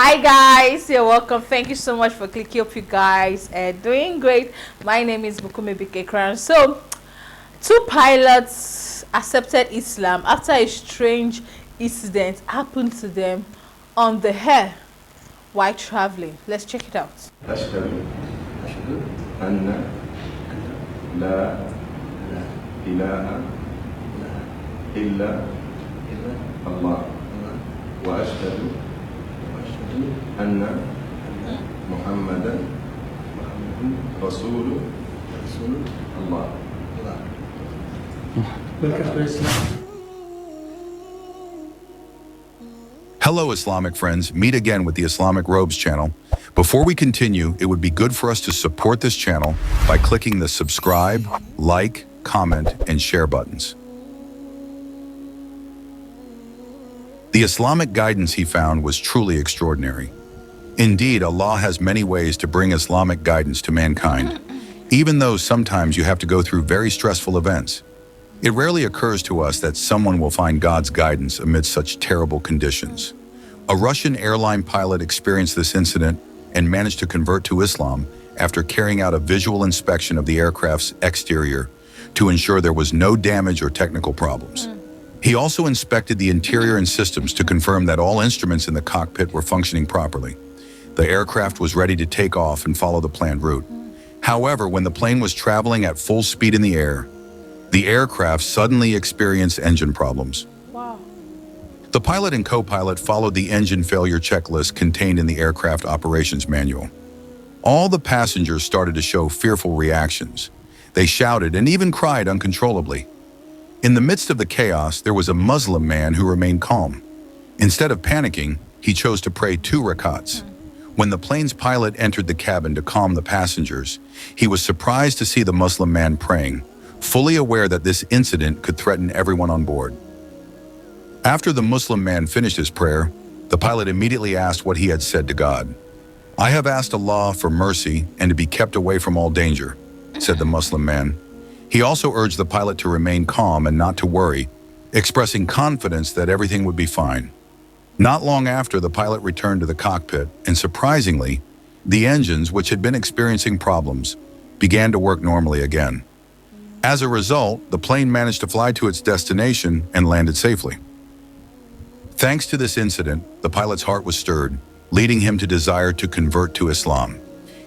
Hi guys, you're welcome. Thank you so much for clicking. Hope you guys are doing great. My name is Bukume Bikekran. So, two pilots accepted Islam after a strange incident happened to them on the air while traveling. Let's check it out. أشهد أن لا إله إلا الله وأشهد أن محمدا رسول الله. Hello, Islamic friends. Meet again with the Islamic Robes channel. Before we continue, it would be good for us to support this channel by clicking the subscribe, like, comment, and share buttons. The Islamic guidance he found was truly extraordinary. Indeed, Allah has many ways to bring Islamic guidance to mankind, even though sometimes you have to go through very stressful events. It rarely occurs to us that someone will find God's guidance amid such terrible conditions. A Russian airline pilot experienced this incident and managed to convert to Islam after carrying out a visual inspection of the aircraft's exterior to ensure there was no damage or technical problems. He also inspected the interior and systems to confirm that all instruments in the cockpit were functioning properly. The aircraft was ready to take off and follow the planned route. However, when the plane was traveling at full speed in the aircraft suddenly experienced engine problems. Wow. The pilot and co-pilot followed the engine failure checklist contained in the aircraft operations manual. All the passengers started to show fearful reactions. They shouted and even cried uncontrollably. In the midst of the chaos, there was a Muslim man who remained calm. Instead of panicking, he chose to pray 2 rakats. When the plane's pilot entered the cabin to calm the passengers, he was surprised to see the Muslim man praying, fully aware that this incident could threaten everyone on board. After the Muslim man finished his prayer, the pilot immediately asked what he had said to God. "I have asked Allah for mercy and to be kept away from all danger," said the Muslim man. He also urged the pilot to remain calm and not to worry, expressing confidence that everything would be fine. Not long after, the pilot returned to the cockpit, and surprisingly, the engines, which had been experiencing problems, began to work normally again. As a result, the plane managed to fly to its destination and landed safely. Thanks to this incident, the pilot's heart was stirred, leading him to desire to convert to Islam.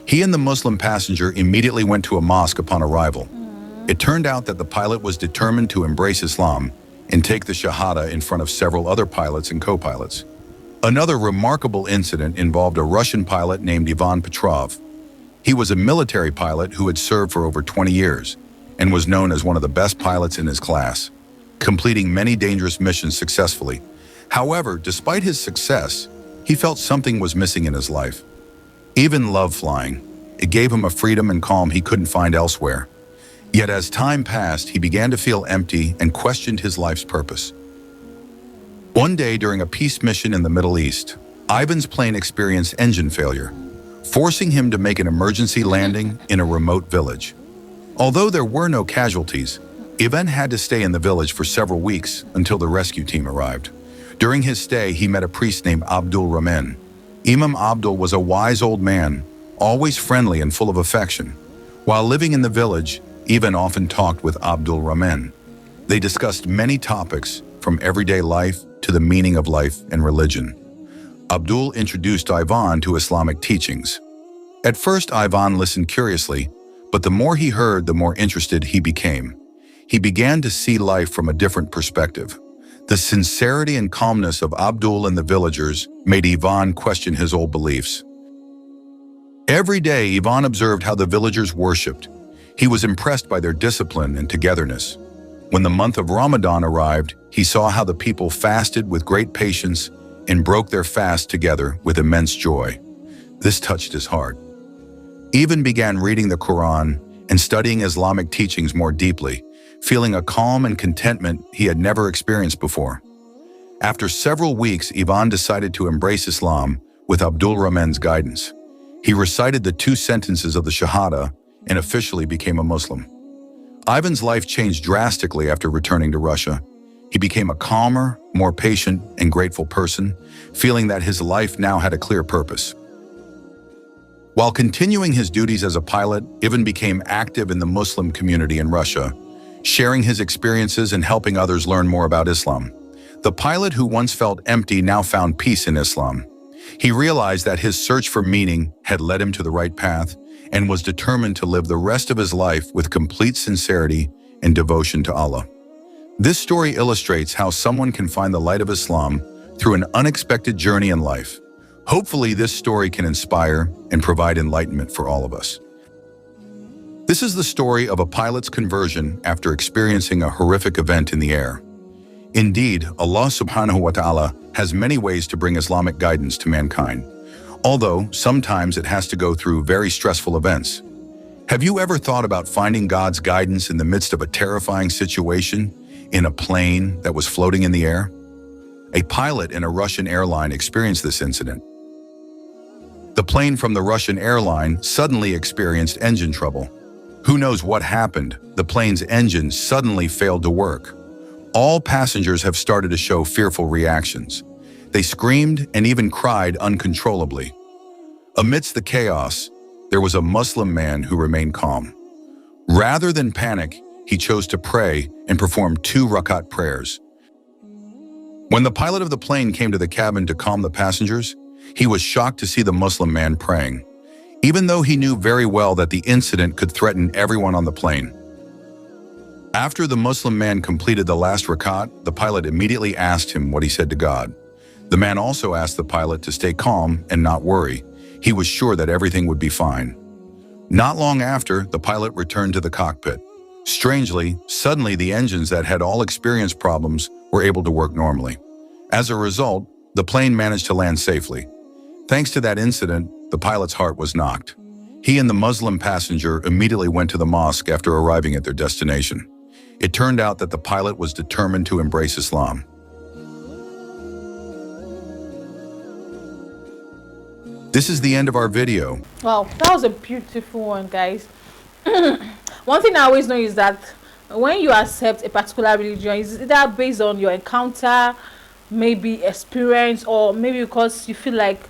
He and the Muslim passenger immediately went to a mosque upon arrival. It turned out that the pilot was determined to embrace Islam and take the Shahada in front of several other pilots and co-pilots. Another remarkable incident involved a Russian pilot named Ivan Petrov. He was a military pilot who had served for over 20 years and was known as one of the best pilots in his class, completing many dangerous missions successfully. However, despite his success, he felt something was missing in his life. Even loved flying. It gave him a freedom and calm he couldn't find elsewhere. Yet as time passed, he began to feel empty and questioned his life's purpose. One day during a peace mission in the Middle East, Ivan's plane experienced engine failure, forcing him to make an emergency landing in a remote village. Although there were no casualties, Ivan had to stay in the village for several weeks until the rescue team arrived. During his stay, he met a priest named Abdul Rahman. Imam Abdul was a wise old man, always friendly and full of affection. While living in the village, Ivan often talked with Abdul Rahman. They discussed many topics from everyday life to the meaning of life and religion. Abdul introduced Ivan to Islamic teachings. At first, Ivan listened curiously, but the more he heard, the more interested he became. He began to see life from a different perspective. The sincerity and calmness of Abdul and the villagers made Ivan question his old beliefs. Every day, Ivan observed how the villagers worshipped. He was impressed by their discipline and togetherness. When the month of Ramadan arrived, he saw how the people fasted with great patience and broke their fast together with immense joy. This touched his heart. Ivan began reading the Quran and studying Islamic teachings more deeply, feeling a calm and contentment he had never experienced before. After several weeks, Ivan decided to embrace Islam with Abdul Rahman's guidance. He recited the 2 sentences of the Shahada and officially became a Muslim. Ivan's life changed drastically after returning to Russia. He became a calmer, more patient, and grateful person, feeling that his life now had a clear purpose. While continuing his duties as a pilot, Ibn became active in the Muslim community in Russia, sharing his experiences and helping others learn more about Islam. The pilot who once felt empty now found peace in Islam. He realized that his search for meaning had led him to the right path and was determined to live the rest of his life with complete sincerity and devotion to Allah. This story illustrates how someone can find the light of Islam through an unexpected journey in life. Hopefully, this story can inspire and provide enlightenment for all of us. This is the story of a pilot's conversion after experiencing a horrific event in the air. Indeed, Allah subhanahu wa ta'ala has many ways to bring Islamic guidance to mankind, although sometimes it has to go through very stressful events. Have you ever thought about finding God's guidance in the midst of a terrifying situation in a plane that was floating in the air? A pilot in a Russian airline experienced this incident. The plane from the Russian airline suddenly experienced engine trouble. Who knows what happened? The plane's engine suddenly failed to work. All passengers have started to show fearful reactions. They screamed and even cried uncontrollably. Amidst the chaos, there was a Muslim man who remained calm. Rather than panic, he chose to pray and perform 2 rakat prayers. When the pilot of the plane came to the cabin to calm the passengers, he was shocked to see the Muslim man praying, even though he knew very well that the incident could threaten everyone on the plane. After the Muslim man completed the last rakat, the pilot immediately asked him what he said to God. The man also asked the pilot to stay calm and not worry. He was sure that everything would be fine. Not long after, the pilot returned to the cockpit. Strangely, suddenly the engines that had all experienced problems were able to work normally. As a result, the plane managed to land safely. Thanks to that incident, the pilot's heart was knocked. He and the Muslim passenger immediately went to the mosque after arriving at their destination. It turned out that the pilot was determined to embrace Islam. This is the end of our video. Wow, that was a beautiful one, guys. One thing I always know is that when you accept a particular religion, it's either based on your encounter, maybe experience, or maybe because you feel like,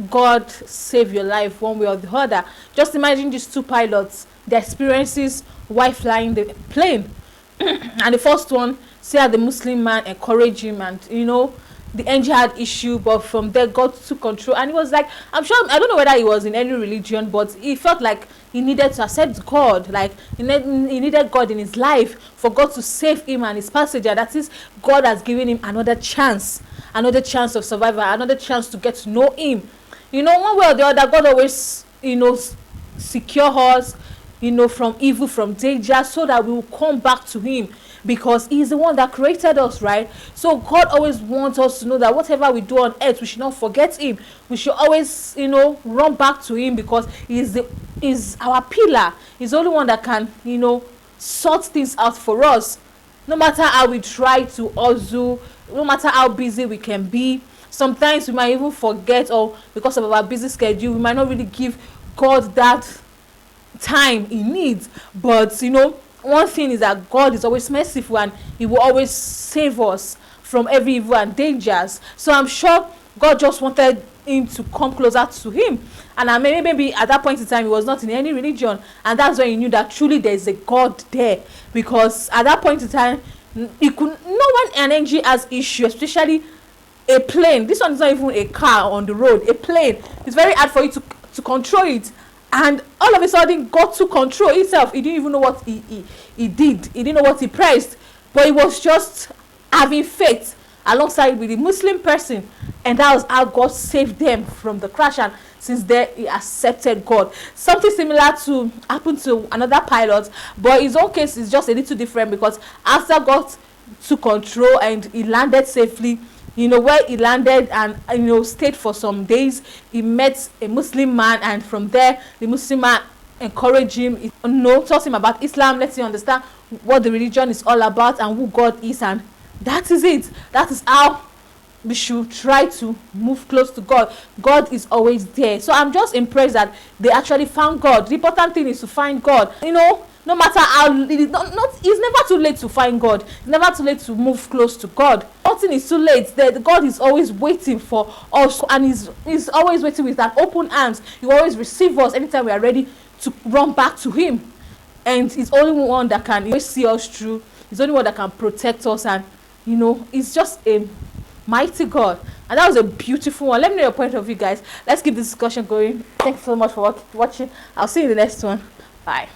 God saved your life one way or the other. Just imagine these 2 pilots, their experiences while flying the plane. And the first one, see how the Muslim man encouraged him, and the engine had issue, but from there God took control. And he was like, I'm sure, I don't know whether he was in any religion, but he felt like he needed to accept God, like he needed God in his life for God to save him and his passenger. That is, God has given him another chance of survival, another chance to get to know him. One way or the other, God always secure us from evil, from danger, so that we will come back to him, because he's the one that created us, right? So God always wants us to know that whatever we do on earth, we should not forget him. We should always run back to him, because he's our pillar. He's the only one that can sort things out for us. No matter how we try to hustle, no matter how busy we can be, sometimes we might even forget, or because of our busy schedule, we might not really give God that time he needs. But one thing is that God is always merciful, and he will always save us from every evil and dangers. So I'm sure God just wanted him to come closer to him, and maybe at that point in time he was not in any religion, and that's when he knew that truly there is a God there. Because at that point in time, he could know when an engine has issue, especially a plane. This one is not even a car on the road, a plane. It's very hard for you to control it. And all of a sudden, God took control himself. He didn't even know what he did. He didn't know what he pressed. But he was just having faith alongside with the Muslim person. And that was how God saved them from the crash. And since then, he accepted God. Something similar to happened to another pilot. But his own case is just a little different, because after God took control and he landed safely, where he landed and stayed for some days, he met a Muslim man, and from there the Muslim man encouraged him, taught him about Islam, let him understand what the religion is all about and who God is. And that is it. That is how we should try to move close to God. God is always there. So I'm just impressed that they actually found God. The important thing is to find God. No matter how it's never too late to find God. It's never too late to move close to God. Nothing is too late. God is always waiting for us, and he's always waiting with an open arms. He will always receive us anytime we are ready to run back to him. And he's only one that can always see us through. He's only one that can protect us, and he's just a mighty God. And that was a beautiful one. Let me know your point of view, guys. Let's keep this discussion going. Thanks so much for watching. I'll see you in the next one. Bye.